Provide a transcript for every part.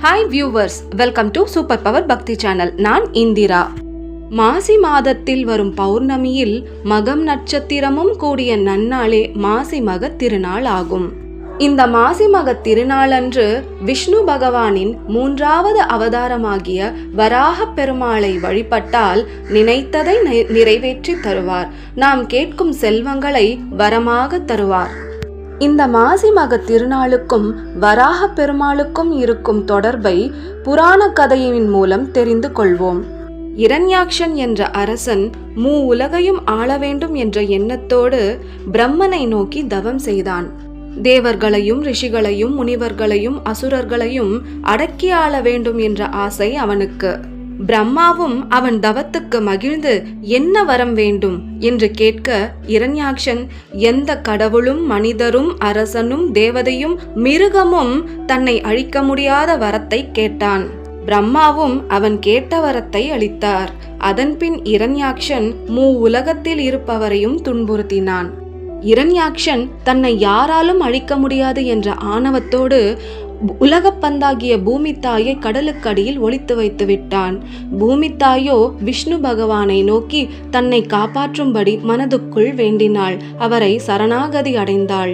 Hi viewers, welcome to super power பக்தி channel. நான் இந்திரா. மாசி மாதத்தில் வரும் பௌர்ணமியில் மகம் நட்சத்திரமும் கூடிய நன்னாளே மாசி மக திருநாள் ஆகும். இந்த மாசி மக திருநாளன்று விஷ்ணு பகவானின் 3வது அவதாரமாகிய வராக பெருமாளை வழிபட்டால் நினைத்ததை நிறைவேற்றி தருவார். நாம் கேட்கும் செல்வங்களை வரமாக தருவார். இந்த மாசி மக திருநாளுக்கும் வராக பெருமாளுக்கும் இருக்கும் தொடர்பை புராண கதையின் மூலம் தெரிந்து கொள்வோம். இரண்யாக்ஷன் என்ற அரசன் உலகையும் ஆள வேண்டும் என்ற எண்ணத்தோடு பிரம்மனை நோக்கி தவம் செய்தான். தேவர்களையும் ரிஷிகளையும் முனிவர்களையும் அசுரர்களையும் அடக்கி ஆள வேண்டும் என்ற ஆசை அவனுக்கு. பிரம்மாவும் அவன் தவத்துக்கு மகிழ்ந்து என்ன வரம் வேண்டும் என்று கேட்க, இரண்யாக்ஷன் எந்த கடவுளும் மனிதரும் அரசனும் தேவதையும் மிருகமும் தன்னை அழிக்க முடியாத வரத்தை கேட்டான். பிரம்மாவும் அவன் கேட்ட வரத்தை அளித்தார். அதன்பின் இரண்யாக்ஷன் உலகத்தில் இருப்பவரையும் துன்புறுத்தினான். இரண்யாக்ஷன் தன்னை யாராலும் அழிக்க முடியாது என்ற ஆணவத்தோடு உலகப்பந்தாகிய பூமி தாயை கடலுக்கடியில் ஒளித்து வைத்து விட்டான். பூமி தாயோ விஷ்ணு பகவானை நோக்கி தன்னை காப்பாற்றும்படி மனதுக்குள் வேண்டினாள். அவரை சரணாகதி அடைந்தாள்.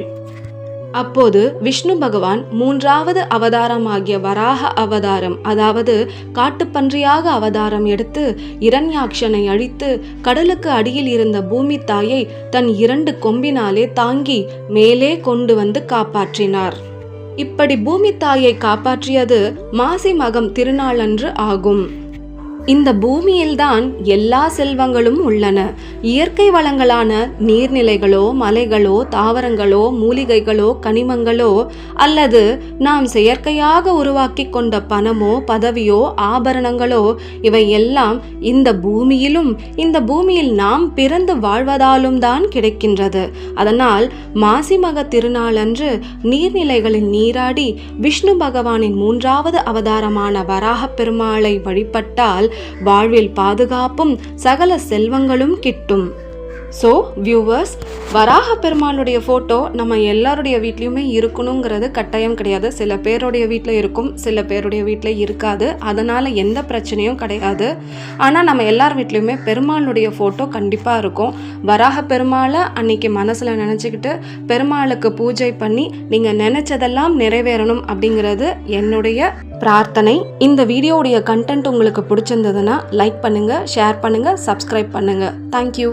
அப்போது விஷ்ணு பகவான் 3வது அவதாரமாகிய வராக அவதாரம், அதாவது காட்டுப்பன்றியாக அவதாரம் எடுத்து இரண்யாக்ஷனை அழித்து கடலுக்கு அடியில் இருந்த பூமி தாயை தன் 2 கொம்பினாலே தாங்கி மேலே கொண்டு வந்து காப்பாற்றினார். இப்படி பூமி தாயை காப்பாற்றியது மாசி மகம் திருநாளன்று ஆகும். இந்த பூமியில்தான் எல்லா செல்வங்களும் உள்ளன. இயற்கை வளங்களான நீர்நிலைகளோ மலைகளோ தாவரங்களோ மூலிகைகளோ கனிமங்களோ அல்லது நாம் செயற்கையாக உருவாக்கி கொண்ட பணமோ பதவியோ ஆபரணங்களோ இவை எல்லாம் இந்த பூமியிலும் இந்த பூமியில் நாம் பிறந்து வாழ்வதாலும் தான் கிடைக்கின்றது. அதனால் மாசி மக திருநாளன்று நீர்நிலைகளில் நீராடி விஷ்ணு பகவானின் 3வது அவதாரமான வராக பெருமாளை வழிபட்டால் வாழ்வில் பாதுகாப்பும் சகல செல்வங்களும் கிட்டும். ஸோ வியூவர்ஸ், வராக பெருமாளுடைய ஃபோட்டோ நம்ம எல்லாருடைய வீட்லேயுமே இருக்கணுங்கிறது கட்டாயம் கிடையாது. சில பேருடைய வீட்டில் இருக்கும், சில பேருடைய வீட்டில் இருக்காது. அதனால் எந்த பிரச்சனையும் கிடையாது. ஆனால் நம்ம எல்லார் வீட்லேயுமே பெருமாளுடைய ஃபோட்டோ கண்டிப்பாக இருக்கும். வராக பெருமாளை அன்னைக்கு மனசில் நினச்சிக்கிட்டு பெருமாளுக்கு பூஜை பண்ணி நீங்கள் நினச்சதெல்லாம் நிறைவேறணும் அப்படிங்கிறது என்னுடைய பிரார்த்தனை. இந்த வீடியோடைய கண்டென்ட் உங்களுக்கு பிடிச்சிருந்ததுன்னா லைக் பண்ணுங்கள், ஷேர் பண்ணுங்கள், சப்ஸ்கிரைப் பண்ணுங்கள். தேங்க்யூ.